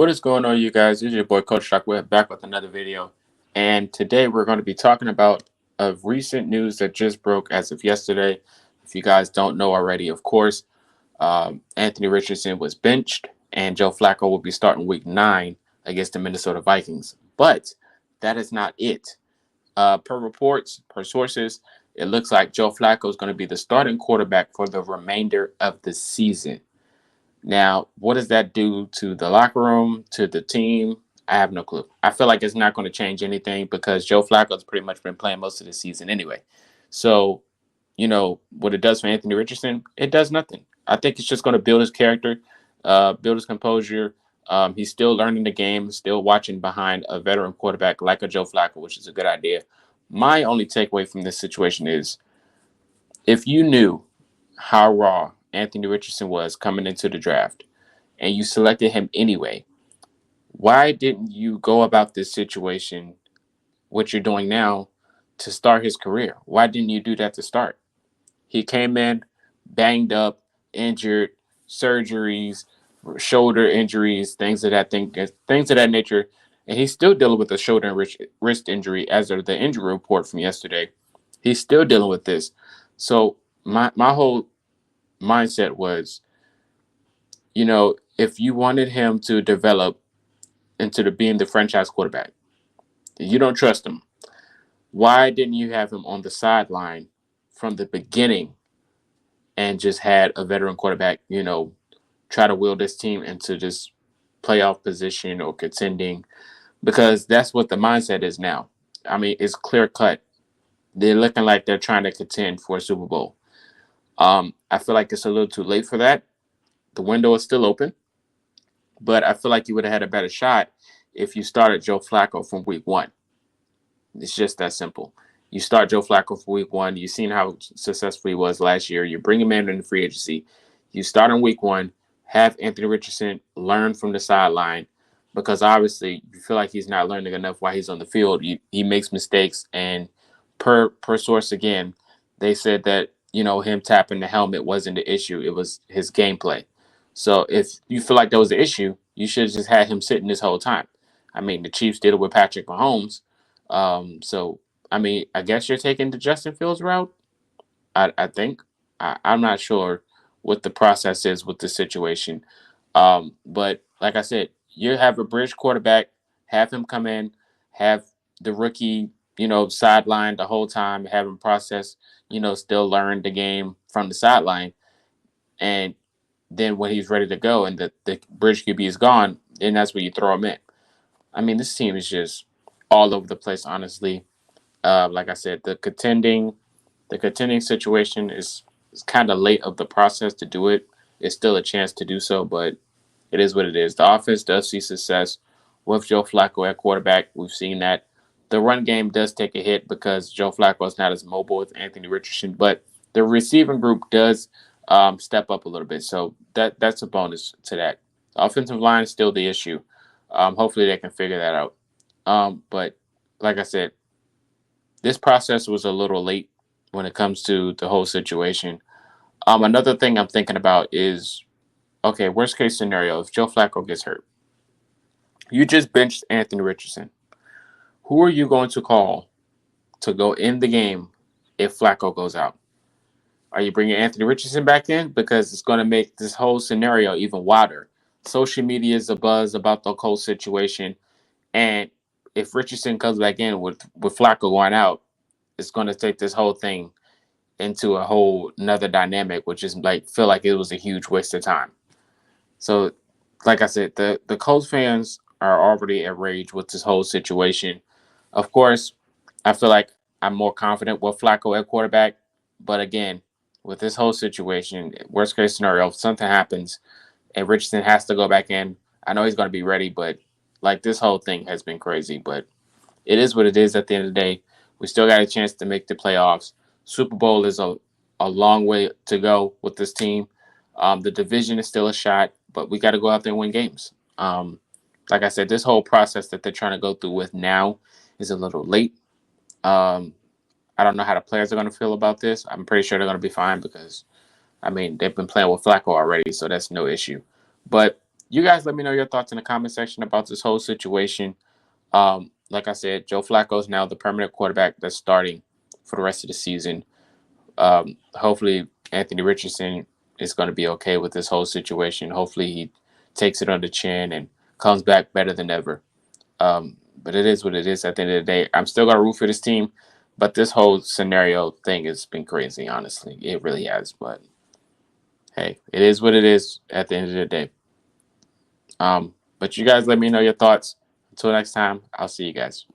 What is going on, you guys? This is your boy ColtsTalk. We're back with another video, and today we're going to be talking about a recent news that just broke as of yesterday. If you guys don't know already, of course, Anthony Richardson was benched, and Joe Flacco will be starting Week 9 against the Minnesota Vikings. But that is not it. Per reports, per sources, it looks like Joe Flacco is going to be the starting quarterback for the remainder of the season. Now, what does that do to the locker room, to the team? I have no clue. I feel like it's not going to change anything because Joe Flacco's pretty much been playing most of the season anyway. So, what it does for Anthony Richardson, it does nothing. I think it's just going to build his character, build his composure. He's still learning the game, still watching behind a veteran quarterback like a Joe Flacco, which is a good idea. My only takeaway from this situation is if you knew how raw Anthony Richardson was coming into the draft and you selected him anyway, why didn't you go about this situation, what you're doing now, to start his career? Why didn't you do that to start? He came in banged up, injured, surgeries, shoulder injuries, things of that nature, and he's still dealing with a shoulder and wrist injury as of the injury report from yesterday. He's still dealing with this. So my whole mindset was, if you wanted him to develop into being the franchise quarterback, you don't trust him. Why didn't you have him on the sideline from the beginning and just had a veteran quarterback, try to wheel this team into this playoff position or contending? Because that's what the mindset is now. I mean, it's clear cut. They're looking like they're trying to contend for a Super Bowl. I feel like it's a little too late for that. The window is still open, but I feel like you would have had a better shot if you started Joe Flacco from week one. It's just that simple. You start Joe Flacco for week one. You've seen how successful he was last year. You bring him in the free agency. You start on week one, have Anthony Richardson learn from the sideline because obviously you feel like he's not learning enough while he's on the field. He makes mistakes, and per source again, they said that him tapping the helmet wasn't the issue. It was his gameplay. So if you feel like that was the issue, you should have just had him sitting this whole time. I mean, the Chiefs did it with Patrick Mahomes. So I mean, I guess you're taking the Justin Fields route. I think. I'm not sure what the process is with the situation. But like I said, you have a bridge quarterback, have him come in, have the rookie, sideline the whole time, have him process, still learn the game from the sideline. And then when he's ready to go and the bridge QB is gone, then that's when you throw him in. I mean, this team is just all over the place, honestly. Like I said, the contending situation is kind of late of the process to do it. It's still a chance to do so, but it is what it is. The offense does see success with Joe Flacco at quarterback. We've seen that. The run game does take a hit because Joe Flacco is not as mobile as Anthony Richardson, but the receiving group does step up a little bit. So that's a bonus to that. The offensive line is still the issue. Hopefully they can figure that out. But like I said, this process was a little late when it comes to the whole situation. Another thing I'm thinking about is, okay, worst case scenario, if Joe Flacco gets hurt, you just benched Anthony Richardson. Who are you going to call to go in the game if Flacco goes out? Are you bringing Anthony Richardson back in? Because it's going to make this whole scenario even wilder. Social media is abuzz about the whole situation. And if Richardson comes back in with Flacco going out, it's going to take this whole thing into a whole another dynamic, which is like feel like it was a huge waste of time. So, like I said, the Colts fans are already enraged with this whole situation. Of course, I feel like I'm more confident with Flacco at quarterback, but again, with this whole situation, worst case scenario, if something happens and Richardson has to go back in, I know he's going to be ready, but like this whole thing has been crazy. But it is what it is at the end of the day. We still got a chance to make the playoffs. Super Bowl is a long way to go with this team. The division is still a shot, but we got to go out there and win games. Like I said, this whole process that they're trying to go through with now is a little late. Um, I don't know how the players are going to feel about this. I'm pretty sure they're going to be fine because, I mean, they've been playing with Flacco already, so that's no issue. But You guys let me know your thoughts in the comment section about this whole situation. Like I said, Joe Flacco is now the permanent quarterback that's starting for the rest of the season. Hopefully, Anthony Richardson is going to be okay with this whole situation. Hopefully, he takes it on the chin and comes back better than ever. But it is what it is at the end of the day. I'm still going to root for this team, but this whole scenario thing has been crazy, honestly. It really has. But hey, it is what it is at the end of the day. But you guys let me know your thoughts. Until next time, I'll see you guys.